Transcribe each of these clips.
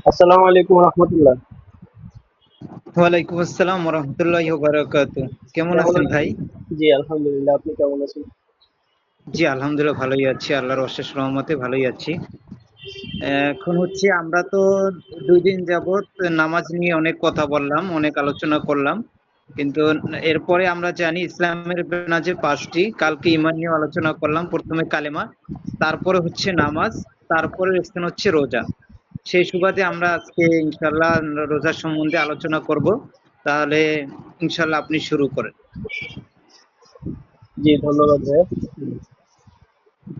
আসসালামু আলাইকুম রহমতুল্লাহ। ওয়ালাইকুম আসসালাম ওরহমতুল্লাহি ওয়াবারাকাতুহ। কেমন কেমন আছেন আছেন? ভাই? জি আলহামদুলিল্লাহ, আপনি কেমন আছেন? জি আলহামদুলিল্লাহ ভালোই আছি, আল্লাহর অশেষ রহমতে ভালোই আছি। এখন হচ্ছে আমরা তো 2 দিন যাবত নামাজ নিয়ে অনেক কথা বললাম, অনেক আলোচনা করলাম। কিন্তু এরপরে আমরা জানি ইসলামের নামাজের 5টি। কালকে ঈমান নিয়ে আলোচনা করলাম। প্রথমে কালেমা, তারপরে হচ্ছে নামাজ, তারপরে স্থান হচ্ছে রোজা। সেই সুবাদে আমরা আজকে ইনশাআল্লাহ রোজা সম্বন্ধে আলোচনা করব। তাহলে ইনশাআল্লাহ আপনি শুরু করেন। জি ধন্যবাদ ভাইয়া।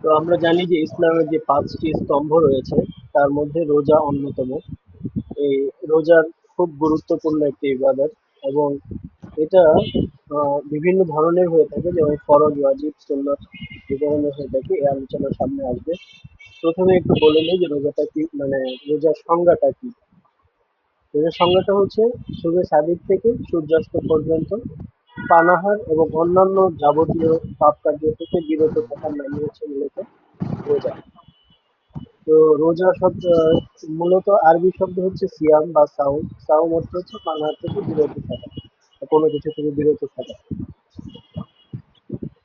তো আমরা জানি যে ইসলামের যে 5টি স্তম্ভ রয়েছে তার মধ্যে রোজা অন্যতম। এই রোজার খুব গুরুত্বপূর্ণ একটি ইবাদত এবং এটা বিভিন্ন ধরনের হয়ে থাকে, যেমন ফরজ, ওয়াজিব, সুন্নাত এই ধরনের হয়ে থাকে। এই আলোচনার সামনে আসবে। প্রথমে একটু বলে নিই যে রোজাটা কি, মানে রোজার সংজ্ঞাটা কি। রোজার সংজ্ঞাটা হচ্ছে শুভে সাদিক থেকে সূর্যাস্ত পর্যন্ত পানাহার এবং অন্যান্য যাবতীয় পাপ কার্য থেকে বিরত থাকার নামই হচ্ছে মূলত রোজা। তো রোজা শব্দ মূলত আরবি শব্দ হচ্ছে সিয়াম বা সাউম। সাউম অর্থ হচ্ছে পানাহার থেকে বিরত থাকা, বা কোনো কিছু থেকে বিরত থাকা।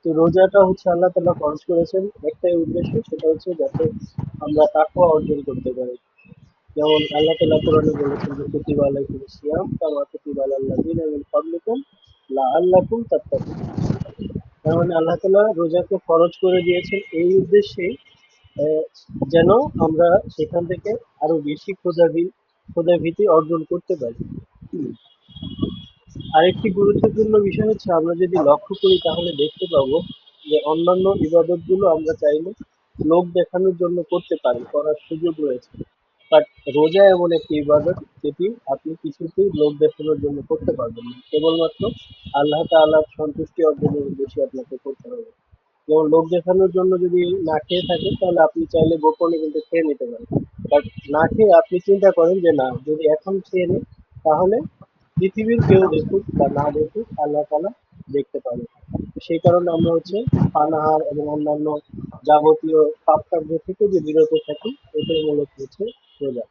তো রোজাটা হচ্ছে আল্লাহ তাআলা ফরজ করেছেন একটাই উদ্দেশ্য, সেটা হচ্ছে যাতে আমরা তাকওয়া অর্জন করতে পারি। যেমন আল্লাহ তাআলা কোরআনে বলেছেন যে কুতিবা আলাইকুমুস সিয়াম কামা কুতিবা আলাল লাযিনা মিন ক্বাবলিকুম লাআল্লাকুম তাত্তাকুন। তার মানে আল্লাহ তাআলা রোজাকে ফরজ করে দিয়েছেন এই উদ্দেশ্যেই, আহ, যেন আমরা সেখান থেকে আরো বেশি ক্ষুধাভীতি অর্জন করতে পারি। আরেকটি গুরুত্বপূর্ণ বিষয় হচ্ছে, আমরা যদি লক্ষ্য করি তাহলে দেখতে পাবো যে অন্যান্য ইবাদত গুলো আমরা চাইলে লোক দেখানোর জন্য করতে পারি, করার সুযোগ রয়েছে। বাট রোজা এমন একটি ইবাদত যেটি আপনি কিছুতেই লোক দেখানোর জন্য করতে পারবেন না, কেবলমাত্র আল্লাহ তাআলার সন্তুষ্টি অর্জনের উদ্দেশ্যে আপনাকে করতে হবে। যেমন লোক দেখানোর জন্য যদি না খেয়ে থাকেন তাহলে আপনি চাইলে গোপনে কিন্তু খেয়ে নিতে পারেন। বাট না খেয়ে আপনি চিন্তা করেন যে না, যদি এখন খেয়ে নিই তাহলে পৃথিবীর কেউ দেখুক বা না দেখুক, আল্লাহ তাআলা দেখতে পাবে। তো সেই কারণে আমরা হচ্ছে পানাহার এবং অন্যান্য যাবতীয় পাপ কার্য থেকে যে বিরত থাকি, এটাই মূলত হচ্ছে রোজা।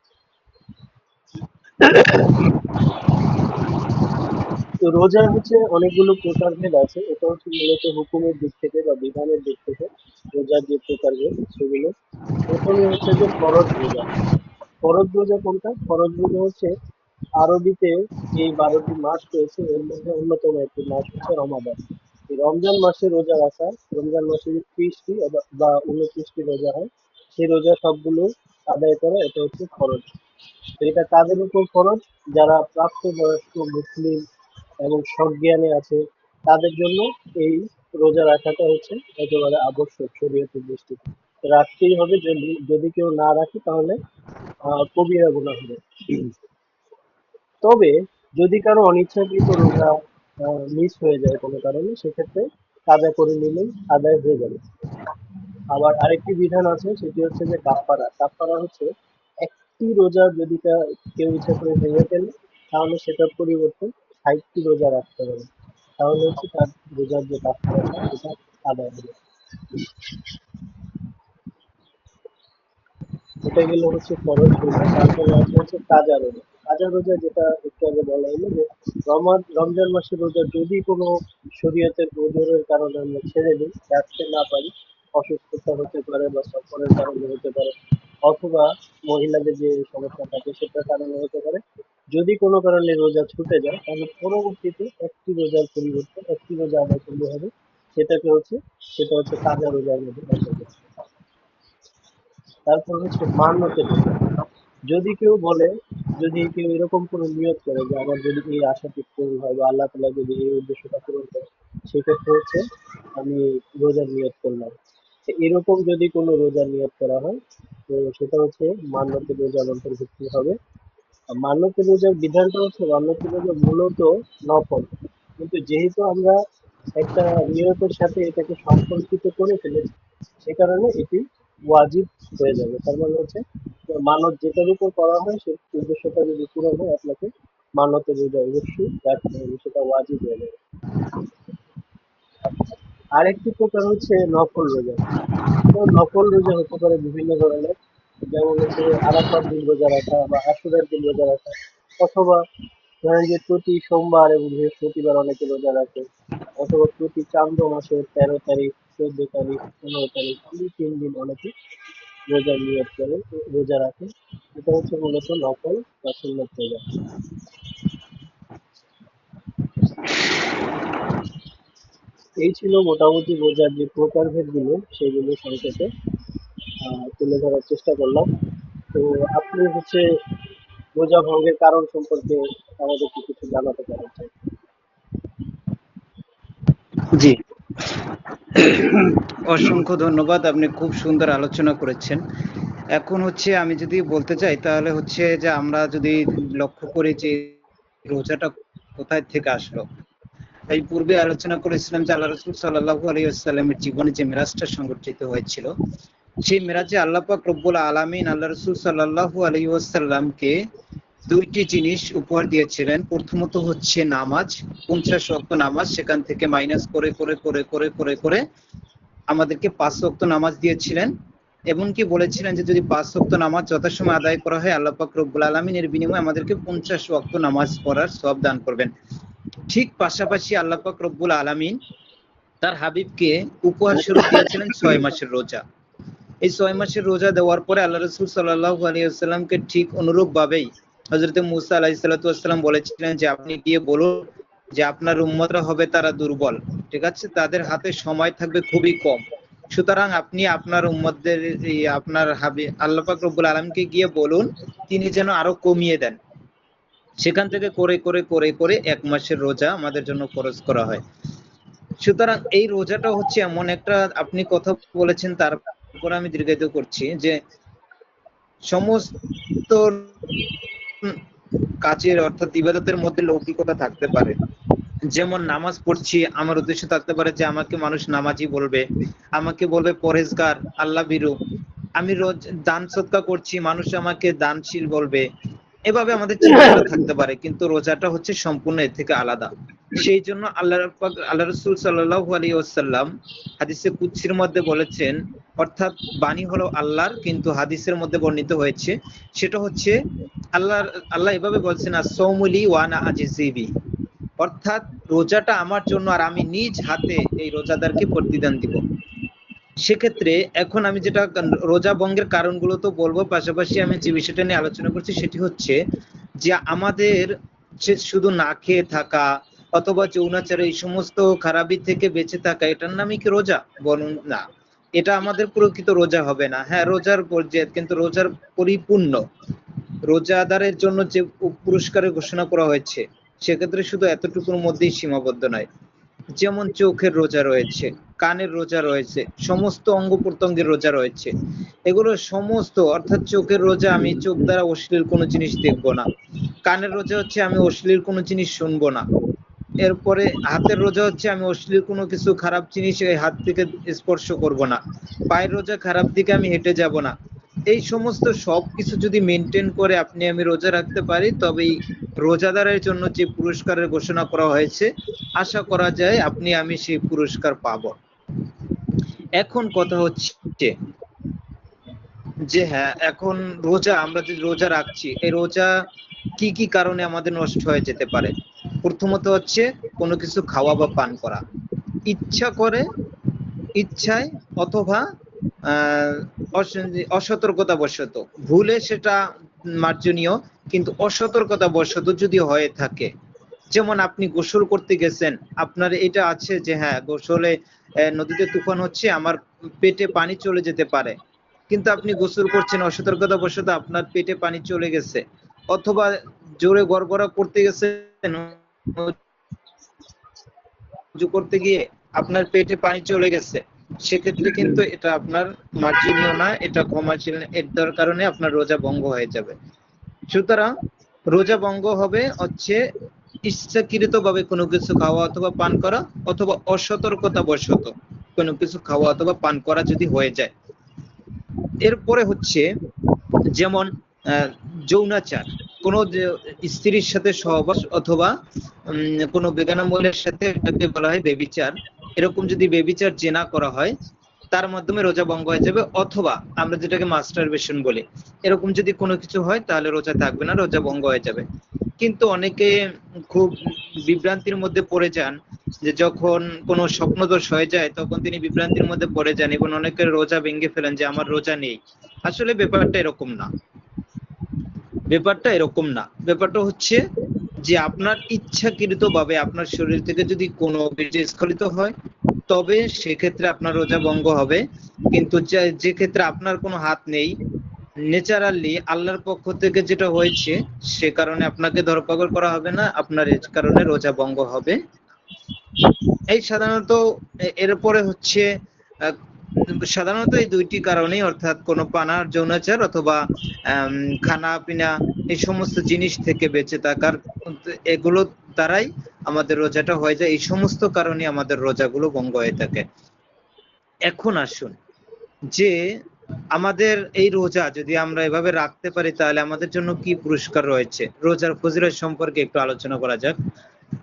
তো রোজার হচ্ছে অনেকগুলো প্রকারভেদ আছে। এটা হচ্ছে মূলত হুকুমের দিক থেকে বা বিধানের দিক থেকে রোজার যে প্রকারভেদ সেগুলো। প্রথমে হচ্ছে যে ফরজ রোজা। ফরজ রোজা কোনটা? ফরজ রোজা হচ্ছে আরবিতে যে 12টি মাস রয়েছে এর মধ্যে অন্যতম একটি মাস হচ্ছে রমাদান। এই রমজান মাসে রোজা রাখা, রমজান মাসে 30টি বা 29টি রোজা হয়, সেই রোজা সবগুলো আদায় করা, এটা হচ্ছে ফরজ। তো এটা কাদের উপর ফরজ? যারা প্রাপ্তবয়স্ক মুসলিম এবং সজ্ঞানে আছে তাদের জন্য এই রোজা রাখাটা হচ্ছে একেবারে আবশ্যক শরীয়তের দৃষ্টিতে। রাখতেই হবে, যদি যদি কেউ না রাখে তাহলে কবিরা গুনাহ হবে। তবে যদি কারো অনিচ্ছাকৃত রোজা মিস হয়ে যায় কোনো কারণে, সেক্ষেত্রে কাজা করে নিলেই আদায় হয়ে যাবে। আবার আরেকটি বিধান আছে, সেটি হচ্ছে যে কাফফারা। কাফফারা হচ্ছে একটি রোজা যদি কেউ ইচ্ছা করে ভেঙে ফেলে তাহলে সেটার পরিবর্তে 60টি রোজা রাখতে হবে। তাহলে হচ্ছে তার রোজার যে কাফফারাটা এটা আদায় হবে। এটা গেল হচ্ছে ফরজ রোজা। তারপরে আছে হচ্ছে কাজা রোজা। কাজা রোজা যেটা একটু আগে বলা হলো যে রমজান মাসের রোজা যদি কোনো শরীয়তের ওজোরের কারণে আমরা ছেড়ে দিই, রাখতে না পারি, অসুস্থতা হতে পারে বা সফরের কারণে হতে পারে, অথবা মহিলাদের যে সমস্যা থাকে সেটার কারণে হতে পারে, যদি কোনো কারণে রোজা ছুটে যায় তাহলে পরবর্তীতে একটি রোজার পরিবর্তে একটি রোজা আদায় করতে হবে। সেটাকে হচ্ছে সেটা হচ্ছে কাজা রোজার মধ্যে অন্তর্ভুক্ত। তারপর হচ্ছে মান্যতের রোজা। যদি কেউ বলে, যদি কেউ এরকম কোনো নিয়ত করে যে আমার যদি এই আশাটি পূরণ হয় বা আল্লাহ তাআলা যদি এই উদ্দেশ্যটা পূরণ করে, সেক্ষেত্রে হচ্ছে আমি রোজার নিয়ত করলাম। তো এরকম যদি কোনো রোজার নিয়ত করা হয়, তো সেটা হচ্ছে মান্যতের রোজার অন্তর্ভুক্ত হবে। আর মান্যতের রোজার বিধানটা হচ্ছে, মান্যতের রোজা মূলত নফল, কিন্তু যেহেতু আমরা একটা নিয়তের সাথে এটাকে সম্পর্কিত করে ফেলেছি, সে কারণে এটি ওয়াজিব হয়ে যাবে। তার মানে হচ্ছে মানত যেটার উপর করা হয় সেই উদ্দেশ্যটা যদি পূরণ হয়, আপনাকে মানতের রোজা অবশ্যই রাখতে হবে, সেটা ওয়াজিব হয়ে যাবে। আরেকটি প্রকার হচ্ছে নফল রোজা। তো নফল রোজা হতে পারে বিভিন্ন ধরনের। যেমন হচ্ছে আরাফার দিন রোজা রাখা বা আশুরার দিন রোজা রাখা, অথবা ধরেন যে প্রতি সোমবার এবং বৃহস্পতিবার অনেকে রোজা রাখে, অথবা প্রতি চান্দ্র মাসের 13 তারিখ, 14 তারিখ, 15 তারিখ, এই 3 দিন অনেকে রোজার নিয়ত করে, রোজা রাখে। এটা হচ্ছে মূলত নফল বা সুন্নত রোজা। এই ছিল মোটামুটি রোজার যে প্রকারভেদ গুলো, সেগুলো সংক্ষেপে তুলে ধরার চেষ্টা করলাম। তো আপনি হচ্ছে রোজা ভঙ্গের কারণ সম্পর্কে আমাদেরকে কিছু জানাতে পারেন স্যার? জি, অসংখ্য ধন্যবাদ, আপনি খুব সুন্দর আলোচনা করেছেন। এখন হচ্ছে আমি যদি বলতে চাই তাহলে হচ্ছে যে আমরা যদি লক্ষ্য করি যে রোজাটা কোথায় থেকে আসলো। এই পূর্বে আলোচনা করেছিলাম যে আল্লাহ রাসূল সাল্লাল্লাহু আলাইহি ওয়াসাল্লামের জীবনে যে মিরাজটা সংঘটিত হয়েছিল, সেই মিরাজে আল্লাহ পাক রব্বুল আলামিন আল্লাহ রাসূল সাল্লাল্লাহু আলাইহি ওয়াসাল্লামকে দুইটি জিনিস উপহার দিয়েছিলেন। প্রথমত হচ্ছে নামাজ, 50 ওয়াক্ত নামাজ, সেখান থেকে মাইনাস করে করে করে করে করে করে আমাদেরকে 5 ওয়াক্ত নামাজ দিয়েছিলেন। এমনকি বলেছিলেন যে যদি 5 ওয়াক্ত নামাজ যথাসময়ে আদায় করা হয়, আল্লাহ পাক রব্বুল আলামিন এর বিনিময়ে আমাদেরকে 50 ওয়াক্ত নামাজ পড়ার সওয়াব দান করবেন। ঠিক পাশাপাশি আল্লাহ পাক রব্বুল আলামিন তার হাবিবকে উপহার স্বরূপ দিয়েছিলেন 6 মাসের রোজা। এই 6 মাসের রোজা দেওয়ার পরে আল্লাহ রাসূল সাল্লাল্লাহু আলাইহি ওয়াসাল্লামকে ঠিক অনুরূপ ভাবেই হযরত মূসা আলাইহিস সালাতু ওয়াসসালাম বলেছিলেন যে আপনি গিয়ে বলুন যে আপনার উম্মতরা হবে তারা দুর্বল, ঠিক আছে, তাদের হাতে সময় থাকবে খুবই কম, সুতরাং আপনি আপনার উম্মতদের আপনার হাবিব আল্লাহ পাক রব্বুল আলামিনকে গিয়ে বলুন তিনি যেন আরো কমিয়ে দেন। সেখান থেকে করে করে করে করে 1 মাসের রোজা আমাদের জন্য ফরজ করা হয়। সুতরাং এই রোজাটা হচ্ছে এমন একটা, আপনি কথা বলেছেন তারপর আমি দীর্ঘায়িত করছি যে সমস্ত কাজের অর্থাৎ ইবাদতের মধ্যে লৌকিকতা থাকতে পারে। যেমন নামাজ পড়ছি, আমার উদ্দেশ্য থাকতে পারে যে আমাকে মানুষ নামাজি বলবে, আমাকে বলবে পরহেজগার, আল্লাহ ভীরু। আমি রোজ দান সদকা করছি, মানুষ আমাকে দানশীল বলবে। এভাবে আমাদের চিন্তাটা থাকতে পারে, কিন্তু রোজাটা হচ্ছে সম্পূর্ণ এর থেকে আলাদা। সেই জন্য আল্লাহ রাসূল সাল্লাল্লাহু আলাইহি ওয়াসাল্লাম হাদিসে কুদসির মধ্যে বলেছেন, অর্থাৎ বাণী হলো আল্লাহর, কিন্তু হাদিসের মধ্যে বর্ণিত হয়েছে সেটা হচ্ছে আল্লাহ এভাবে বলছেন, আস-সাওমু লি ওয়া আনা আজজি বিহি, অর্থাৎ রোজাটা আমার জন্য আর আমি নিজ হাতে এই রোজাদারকে প্রতিদান দিব। সেক্ষেত্রে এখন আমি যেটা রোজা ভঙ্গের কারণগুলো তো বলবো, পাশাপাশি আমি যে বিষয়টা নিয়ে আলোচনা করছি সেটি হচ্ছে যে আমাদের যে শুধু না খেয়ে থাকা অথবা যৌনাচার এই সমস্ত খারাপি থেকে বেঁচে থাকা, এটার নামই কি রোজা? বলুন না, এটা আমাদের প্রকৃত রোজা হবে না। হ্যাঁ, রোজার পর্যায়ে, কিন্তু রোজার পরিপূর্ণ রোজাদারের জন্য যে পুরস্কারের ঘোষণা করা হয়েছে সেক্ষেত্রে শুধু এতটুকুর মধ্যেই সীমাবদ্ধ নয়। যেমন চোখের রোজা রয়েছে, কানের রোজা রয়েছে, সমস্ত অঙ্গ প্রত্যঙ্গের রোজা রয়েছে। এগুলো সমস্ত, অর্থাৎ চোখের রোজা আমি চোখ দ্বারা অশ্লীল কোনো জিনিস দেখবো না, কানের রোজা হচ্ছে আমি অশ্লীল কোনো জিনিস শুনবো না, এরপরে হাতের রোজা হচ্ছে আমি অশ্লীল কোনো কিছু খারাপ জিনিস এই হাত থেকে স্পর্শ করব না, পায়ের রোজা খারাপ দিকে আমি হেঁটে যাব না। এই সমস্ত সবকিছু যদি মেনটেন করে আপনি আমি রোজা রাখতে পারি, তবেই রোজাদারের জন্য যে পুরস্কারের ঘোষণা করা হয়েছে আশা করা যায় আপনি আমি সেই পুরস্কার পাবো। এখন কথা হচ্ছে যে হ্যাঁ, এখন রোজা আমরা যে রোজা রাখছি, এই রোজা কি কি কারণে আমাদের নষ্ট হয়ে যেতে পারে। প্রথমত হচ্ছে কোনো কিছু খাওয়া বা পান করা, ইচ্ছা করে, ইচ্ছায়, অথবা অসতর্কতা বশত, ভুলে সেটা মার্জনীয়, কিন্তু অসতর্কতা বশত যদি হয়ে থাকে, যেমন আপনি গোসল করতে গেছেন, আপনার এটা আছে যে হ্যাঁ গোসলে নদীতে তুফান হচ্ছে, আমার পেটে পানি চলে যেতে পারে, কিন্তু আপনি গোসল করছেন, অসতর্কতা বশত আপনার পেটে পানি চলে গেছে, অথবা জোরে গড়গড়া করতে গেছেন, উজু করতে গিয়ে আপনার পেটে পানি চলে গেছে, সেক্ষেত্রে কিন্তু এটা আপনার মার্জনীয় না, এটা ক্ষমাশীল না, এর কারণে আপনার রোজা ভঙ্গ হয়ে যাবে। সুতরাং রোজা ভঙ্গ হবে হচ্ছে ইচ্ছাকৃত ভাবে কোনো কিছু খাওয়া অথবা পান করা, অথবা অসতর্কতা বশত কোনো কিছু খাওয়া অথবা পান করা যদি হয়ে যায়। এরপরে হচ্ছে যেমন যৌনাচার, কোনো স্ত্রীর সাথে সহবাস, অথবা কোনো বেগানা মহিলার সাথে, এটাকে বলা হয় বেবিচার। এরকম যদি বেবিচার জেনা করা হয়, তার মাধ্যমে রোজা ভঙ্গ হয়ে যাবে, অথবা আমরা যেটাকে মাস্টারবেশন বলি, এরকম যদি কোনো কিছু হয় তাহলে রোজা থাকবে না, রোজা ভঙ্গ হয়ে যাবে। কিন্তু অনেকে খুব বিভ্রান্তির মধ্যে পড়ে যান, যে যখন কোনো স্বপ্নদোষ হয়ে যায় তখন তিনি বিভ্রান্তির মধ্যে পড়ে যান এবং অনেকের রোজা ভেঙে ফেলেন যে আমার রোজা নেই। আসলে ব্যাপারটা এরকম না, ব্যাপারটা হচ্ছে যে আপনার ইচ্ছাকৃত ভাবে আপনার শরীর থেকে যদি কোনো বীর্য স্খলিত হয় তবে সেক্ষেত্রে আপনার রোজা ভঙ্গ হবে। কিন্তু যে ক্ষেত্রে আপনার কোনো হাত নেই, ন্যাচারালি আল্লাহর পক্ষ থেকে যেটা হয়েছে সে কারণে আপনাকে ধরপাকড় করা হবে না, আপনার এর কারণে রোজা ভঙ্গ হবে। এই সাধারণত এরপরে হচ্ছে আহ, সাধারণত এই দুইটি কারণেই, অর্থাৎ কোনো পানার যৌনাচার অথবা খানা পিনা এই সমস্ত জিনিস থেকে বেঁচে থাকার, এগুলো দ্বারাই আমাদের রোজাটা হয়ে যায়। এই সমস্ত কারণে আমাদের রোজাগুলো ভঙ্গ হয়ে থাকে। এখন আসুন যে আমাদের এই রোজা যদি আমরা এভাবে রাখতে পারি তাহলে আমাদের জন্য কি পুরস্কার রয়েছে। রোজার ফজিলত সম্পর্কে একটু আলোচনা করা যাক।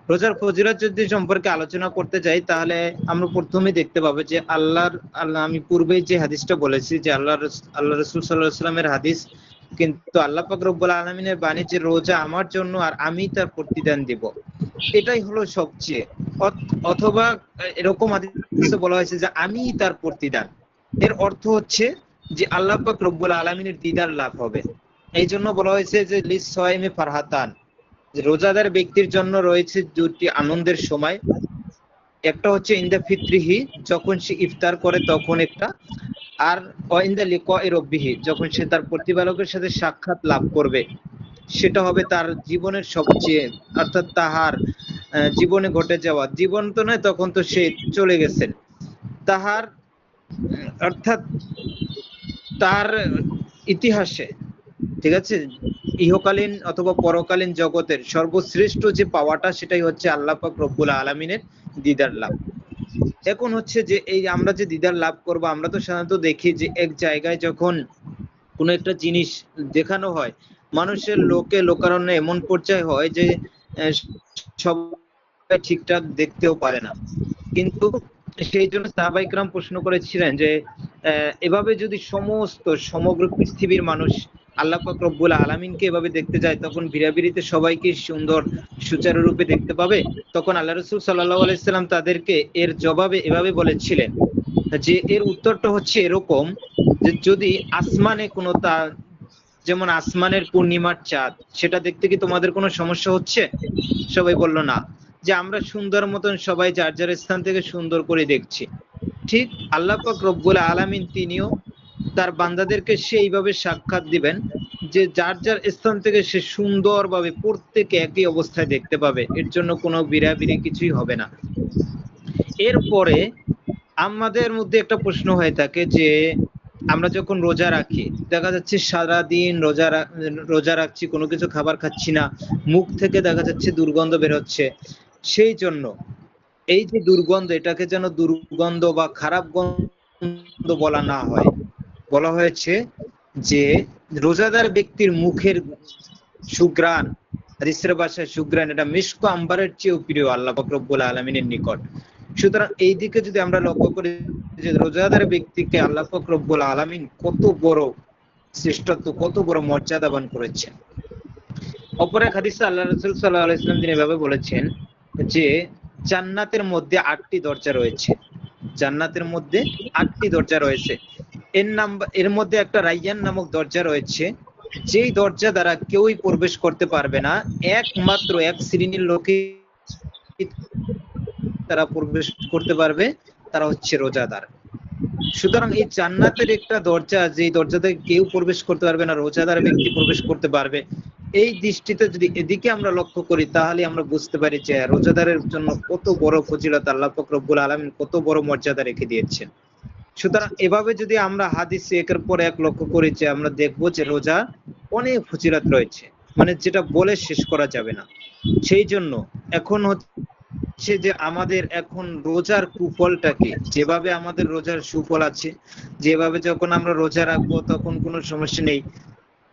রোজার ফজিলত যদি সম্পর্কে আলোচনা করতে যাই তাহলে আমরা প্রথমে দেখতে পাবো যে আল্লাহ আমি পূর্বেই যে হাদিসটা বলেছি যে আল্লাহ রাসূল সাল্লাল্লাহু আলাইহি ওয়াসাল্লামের হাদিস, কিন্তু আল্লাহ পাক রব্বুল আলামিনের বাণী যে রোজা আমার জন্য আর আমি তার প্রতিদান দিব, এটাই হলো সবচেয়ে। অথবা এরকম হাদিসে বলা হয়েছে যে আমি তার প্রতিদান, এর অর্থ হচ্ছে যে আল্লাহ পাক রব্বুল আলামিনের দিদার লাভ হবে। এই জন্য বলা হয়েছে যে লিস-সাইমি ফারহাতান, যে রোজাদার ব্যক্তির জন্য রয়েছে দুটি আনন্দের সময়। একটা হচ্ছে ইনদা ফিত্রিহি, যখন সে ইফতার করে তখন একটা, আর ইনদা লিকাই রব্বিহি, যখন সে তার প্রতিপালকের সাথে সাক্ষাৎ লাভ করবে, সেটা হবে তার জীবনের সবচেয়ে, অর্থাৎ তাহার জীবনে ঘটে যাওয়া, জীবন তো নয় তখন তো সে চলে গেছেন, তাহার অর্থাৎ তার ইতিহাসে, ঠিক আছে, ইহকালীন অথবা পরকালীন জগতের সর্বশ্রেষ্ঠ যে পাওয়াটা সেটাই হচ্ছে আল্লাহ পাক রব্বুল আলামিনের দিদার লাভ। এখন হচ্ছে যে এই আমরা যে দিদার লাভ করব, আমরা তো সাধারণত দেখি যে এক জায়গায় যখন কোনো একটা জিনিস দেখানো হয়, মানুষের লোকারণ্য এমন পর্যায়ে হয় যে সবাই ঠিকঠাক দেখতেও পারে না। কিন্তু সেই জন্য সাহাবায়ে কেরাম প্রশ্ন করেছিলেন যে এভাবে যদি সমগ্র পৃথিবীর মানুষ আল্লাহ পাক রব্বুল আলামিনকে এভাবে দেখতে যায় তখন ভিড়াভিড়িতে সবাইকে সুন্দর সুচারুরূপে দেখতে পাবে। তখন আল্লাহ রাসূল সাল্লাল্লাহু আলাইহি সাল্লাম তাদেরকে এর জবাবে এভাবে বলেছিলেন যে এর উত্তরটা হচ্ছে এরকম, যে যদি আসমানে কোনো যেমন আসমানের পূর্ণিমার চাঁদ, সেটা দেখতে কি তোমাদের কোনো সমস্যা হচ্ছে? সবাই বলল না। যে আমরা সুন্দর মতন সবাই যার যার স্থান থেকে সুন্দর করে দেখছি, ঠিক আল্লাহ পাক রব্বুল আলামিন তিনিও তার বান্দাদেরকে সেইভাবে সাক্ষাৎ দিবেন যে যার যার স্থান থেকে সে সুন্দরভাবে প্রত্যেকে একই অবস্থায় দেখতে পাবে, এর জন্য কোনো বিড়াবিড়ি কিছুই হবে না। এরপরে আমাদের মধ্যে একটা প্রশ্ন হয়ে থাকে যে আমরা যখন রোজা রাখি, দেখা যাচ্ছে সারাদিন রোজা রাখছি, কোনো কিছু খাবার খাচ্ছি না, মুখ থেকে দেখা যাচ্ছে দুর্গন্ধ বের হচ্ছে। সেই জন্য এই যে দুর্গন্ধ, এটাকে যেন দুর্গন্ধ বা খারাপ গন্ধ বলা না হয়, বলা হয়েছে যে রোজাদার ব্যক্তির মুখের সুঘ্রাণ, হাদিসের ভাষায় সুঘ্রাণ, এটা মিশক আম্বারের চেয়েও প্রিয় আল্লাহ পাক রব্বুল আলামিনের নিকট। সুতরাং এই দিকে যদি আমরা লক্ষ্য করি যে রোজাদার ব্যক্তিকে আল্লাহ পাক রব্বুল আলামিন কত বড় শ্রেষ্ঠত্ব, কত বড় মর্যাদাবান করেছেন। অপর এক হাদিসে আল্লাহ রাসূল সাল্লাল্লাহু আলাইহি ওয়াসাল্লাম তিনি এভাবে বলেছেন যে জান্নাতের মধ্যে 8টি দরজা রয়েছে, জান্নাতের মধ্যে 8টি দরজা রয়েছে। এর মধ্যে একটা রাইয়ান নামক দরজা রয়েছে, যেই দরজা দ্বারা কেউই প্রবেশ করতে পারবে না, একমাত্র এক শ্রেণীর লোকই তারা প্রবেশ করতে পারবে, তারা হচ্ছে রোজাদার। সুতরাং এই জান্নাতের একটা দরজা, যে দরজাতে কেউ প্রবেশ করতে পারবে না, রোজাদার ব্যক্তি প্রবেশ করতে পারবে। এই দৃষ্টিতে যদি এদিকে আমরা লক্ষ্য করি তাহলে আমরা বুঝতে পারি যে রোজাদারের জন্য কত বড় ফজিলত, আল্লাহ পাক রব্বুল আলামিন কত বড় মর্যাদা রেখে দিয়েছেন। সুতরাং এভাবে যদি আমরা হাদিসে একের পর এক লক্ষ্য করি যে আমরা দেখবো যে রোজা অনেক ফজিলত রয়েছে, মানে যেটা বলে শেষ করা যাবে না। সেই জন্য এখন হচ্ছে যে আমাদের এখন রোজার কুফলটা কি, যেভাবে আমাদের রোজার সুফল আছে, যেভাবে যখন আমরা রোজা রাখবো তখন কোনো সমস্যা নেই।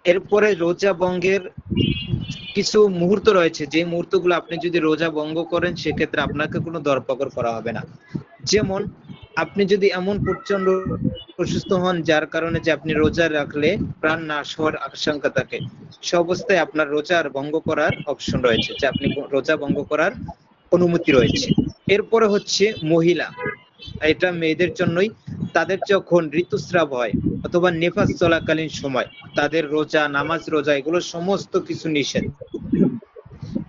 এরপরে রোজা ভঙ্গের কিছু মুহূর্ত রয়েছে, যে মুহূর্তগুলো আপনি যদি রোজা ভঙ্গ করেন সেক্ষেত্রে আপনাকে কোনো ধরপাকড় করা হবে না। যেমন আপনি যদি এমন প্রচন্ড অসুস্থ হন যার কারণে যে আপনি রোজা রাখলে প্রাণ নাশ হওয়ার আশঙ্কা থাকে, সে অবস্থায় আপনার রোজার ভঙ্গ করার অপশন রয়েছে, যে আপনি রোজা ভঙ্গ করার অনুমতি রয়েছে। এরপরে হচ্ছে মহিলা, এটা মেয়েদের জন্যই। তাদের যখন ঋতুস্রাব হয় অথবা নেফাস চলাকালীন সময় তাদের রোজা, নামাজ, রোজা এগুলো সমস্ত কিছু নিষেধ।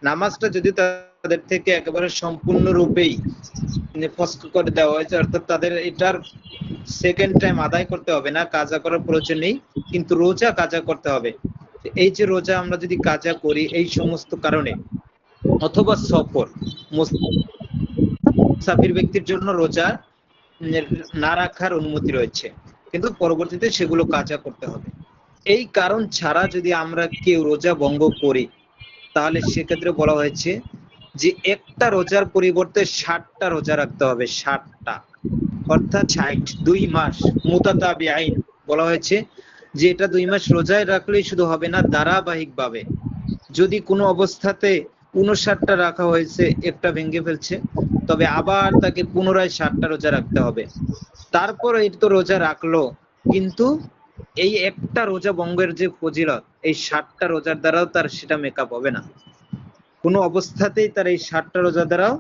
নামাজটা যদি তাদের থেকে একেবারে সম্পূর্ণরূপেই ফস্ক করে দেওয়া হয়েছে, অর্থাৎ তাদের এটার সেকেন্ড টাইম আদায় করতে হবে না, কাজা করার প্রয়োজন নেই, কিন্তু রোজা কাজা করতে হবে। এই যে রোজা আমরা যদি কাজা করি এই সমস্ত কারণে, অথবা সফর, মুসাফির ব্যক্তির জন্য রোজা না রাখার অনুমতি রয়েছে, কিন্তু পরবর্তীতে সেগুলো কাজা করতে হবে। এই কারণ ছাড়া যদি আমরা কেউ রোজা ভঙ্গ করি তাহলে সেক্ষেত্রে বলা হয়েছে যে একটা রোজার পরিবর্তে 60টা রোজা রাখতে হবে, 60টা, অর্থাৎ 60, 2 মাস মুতাতাবি আইন বলা হয়েছে যে এটা 2 মাস রোজায় রাখলেই শুধু হবে না, ধারাবাহিক ভাবে যদি কোনো অবস্থাতে 59টা রাখা হয়েছে, একটা ভেঙে ফেলছে, তবে আবার তাকে পুনরায় 60টা রোজা রাখতে হবে। তারপর এই তো রোজা রাখলো, কিন্তু এই একটা রোজা ভঙ্গের যে ফজিলত, এই 60টা রোজার দ্বারাও তার সেটা মেকআপ হবে না। কোনো অবস্থাতেই তার এই 60টা রোজা দ্বারাও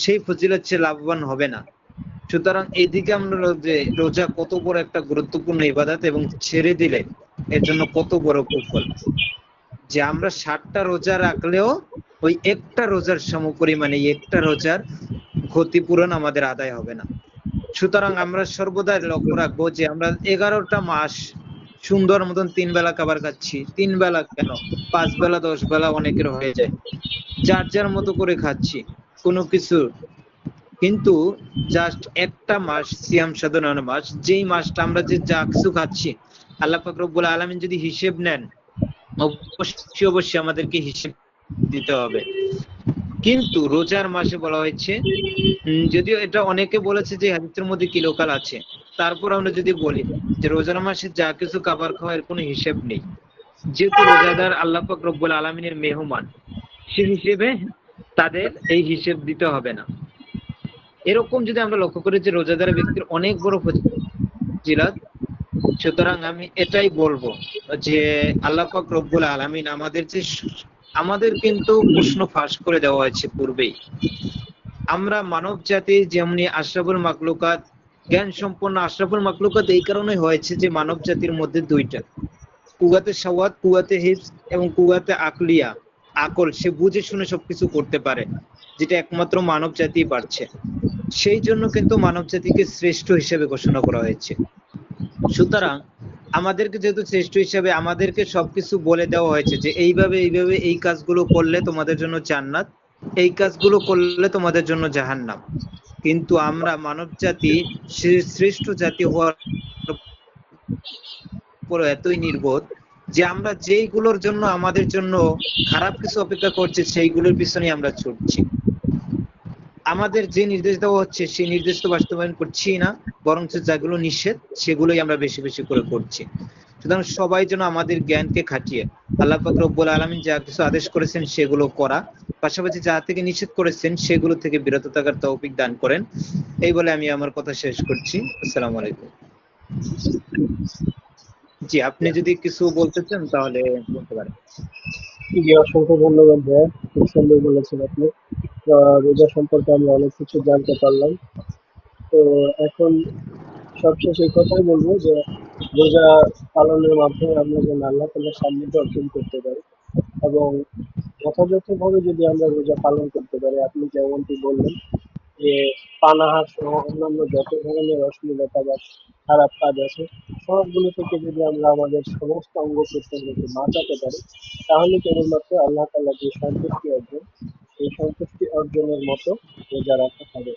সেই ফজিলত সে লাভবান হবে না। সুতরাং এইদিকে আমরা যে রোজা কত বড় একটা গুরুত্বপূর্ণ ইবাদত, এবং ছেড়ে দিলে এর জন্য কত বড় কুফল, যে আমরা 60টা রোজা রাখলেও ওই একটা রোজার সমপরিমাণে একটা রোজার ক্ষতিপূরণ আমাদের আদায় হবে না। সুতরাং আমরা সর্বদা লক্ষ্য রাখবো যে আমরা 11টা মাস সুন্দর মতন 3 বেলা খাবার খাচ্ছি, 3 বেলা কেন, 5 বেলা, 10 বেলা অনেকের হয়ে যায়, যার যার মতো করে খাচ্ছি কোনো কিছু, কিন্তু জাস্ট একটা মাস সিয়াম সাধনার মাস, যেই মাসটা আমরা যে যা কিছু খাচ্ছি আল্লাহ পাক রব্বুল আলামিন যদি হিসেব নেন, অবশ্যই অবশ্যই আমাদেরকে হিসেব দিতে হবে। কিন্তু রোজার মাসে বলা হয়েছে, যদিও এটা অনেকে বলেছে যে হাদিসের মধ্যে কিলোকাল আছে, তারপর আমরা যদি বলি যে রোজার মাসে যা কিছু খাবার খাওয়ার কোনো হিসেব নেই, যেহেতু রোজাদার আল্লাহ পাক রব্বুল আলামিনের মেহমান, সে হিসেবে তাদের এই হিসেব দিতে হবে না। এরকম যদি আমরা লক্ষ্য করি যে রোজাদার ব্যক্তির অনেক বড় ফজিলত, সুতরাং আমি এটাই বলবো যে আল্লাহ পাক রব্বুল আলামিন আমাদের কিন্তু প্রশ্ন ফাঁস করে দেওয়া হয়েছে পূর্বেই। আমরা মানব জাতি যেমনি আশরাফুল মাখলুকাত, জ্ঞান সম্পন্ন আশরাফুল মাখলুকাত এই কারণে হয়েছে যে মানব জাতির মধ্যে দুইটা, কুওয়াতে শাওয়াত, কুওয়াতে হিফজ এবং কুওয়াতে আকলিয়া, আকল, সে বুঝে শুনে সবকিছু করতে পারে, যেটা একমাত্র মানব জাতি পারছে। সেই জন্য কিন্তু মানব জাতিকে শ্রেষ্ঠ হিসেবে ঘোষণা করা হয়েছে। সুতরাং আমাদেরকে যেহেতু শ্রেষ্ঠ হিসেবে আমাদেরকে সবকিছু বলে দেওয়া হয়েছে যে এইভাবে এইভাবে এই কাজগুলো করলে তোমাদের জন্য জান্নাত, এই কাজগুলো করলে তোমাদের জন্য জাহান্নাম, কিন্তু আমরা মানব জাতি শ্রেষ্ঠ জাতি হওয়ার উপর এতই নির্বোধ যে আমরা যেইগুলোর জন্য আমাদের জন্য খারাপ কিছু অপেক্ষা করছে সেইগুলোর পিছনে আমরা ছুটছি। আমাদের যে নির্দেশ দেওয়া হচ্ছে সেই নির্দেশ তো বাস্তবায়ন করছি না, বরং যেগুলো নিষেধ সেগুলোই আমরা বেশি বেশি করে করছি। সুতরাং সবাই যেন আমাদের জ্ঞানকে খাটিয়ে আল্লাহ পাক রব্বুল আলামিন যা কিছু আদেশ করেছেন সেগুলো করা, পাশাপাশি যা থেকে নিষেধ করেছেন সেগুলো থেকে বিরত থাকার তৌফিক দান করেন। এই বলে আমি আমার কথা শেষ করছি। আসসালামু আলাইকুম। জি, আপনি যদি কিছু বলতে চান তাহলে বলতে পারেন। জি, অসংখ্য ধন্যবাদ ভাইয়া, খুব সুন্দর বলেছেন আপনি। রোজা সম্পর্কে আমরা অনেক কিছু জানতে পারলাম। তো এখন সবশেষে এই কথাই বলবো যে রোজা পালনের মাধ্যমে আমরা যেন আল্লাহ তাআলার সান্নিধ্য অর্জন করতে পারি, এবং যথাযথভাবে যদি আমরা রোজা পালন করতে পারি, আপনি যেমনটি বললেন যে পানাহার সহ অন্যান্য যত ধরনের অশ্লীলতা বা খারাপ কাজ আছে সবগুলো থেকে যদি আমরা আমাদের সমস্ত অঙ্গ প্রত্যঙ্গকে বাঁচাতে পারি, তাহলে কেবলমাত্র আল্লাহ তাআলা যে সন্তুষ্টি অর্জন, এই সন্তুষ্টি অর্জনের মতো রোজা রাখা হবে।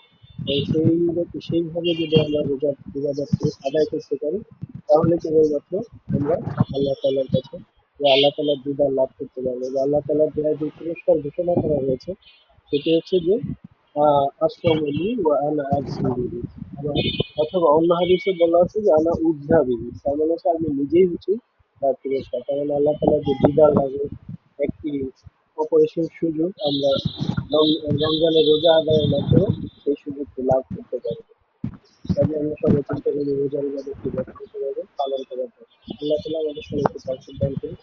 সেইভাবে যদি আমরা রোজা ইবাদতকে আদায় করতে পারি, তাহলে কেবলমাত্র আমরা আল্লাহ তাআলার কাছে বা আল্লাহ তাআলার দিদার লাভ করতে পারবো। বা আল্লাহ তাআলার দেয়া যে পুরস্কার ঘোষণা করা হয়েছে সেটি হচ্ছে যে আসসামুনি ওয়া আনা আজজি বিহি, অথবা অন্য হাদিসে বলা আছে যে আনা উযযা বিহি, তার মানে হচ্ছে আমি নিজেই হচ্ছি তার পুরস্কার। তার মানে আল্লাহ তাআলার যে দিদার লাভের একটি অপরিসীম সুযোগ আমরা রমজানের রোজা আদায়ের মাধ্যমে সেই সুযোগটি লাভ করতে পারি। কাজে আমরা সবাই চেষ্টা করি রোজার ইবাদতকে যথাযথভাবে পালন করার জন্য। আল্লাহ তাআলা আমাদের সবাইকে তৌফিক দান করুন।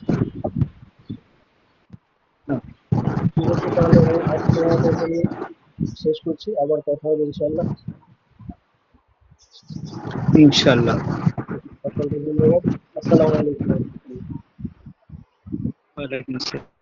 ঠিক আছে, তাহলে ভাই আজকে আমাদের এখানে শেষ করছি, আবার কথা হবে ইনশাআল্লাহ। ইনশাআল্লাহ। আপনাকে ধন্যবাদ। আসসালামু আলাইকুম। ওয়ালাইকুম আসসালাম।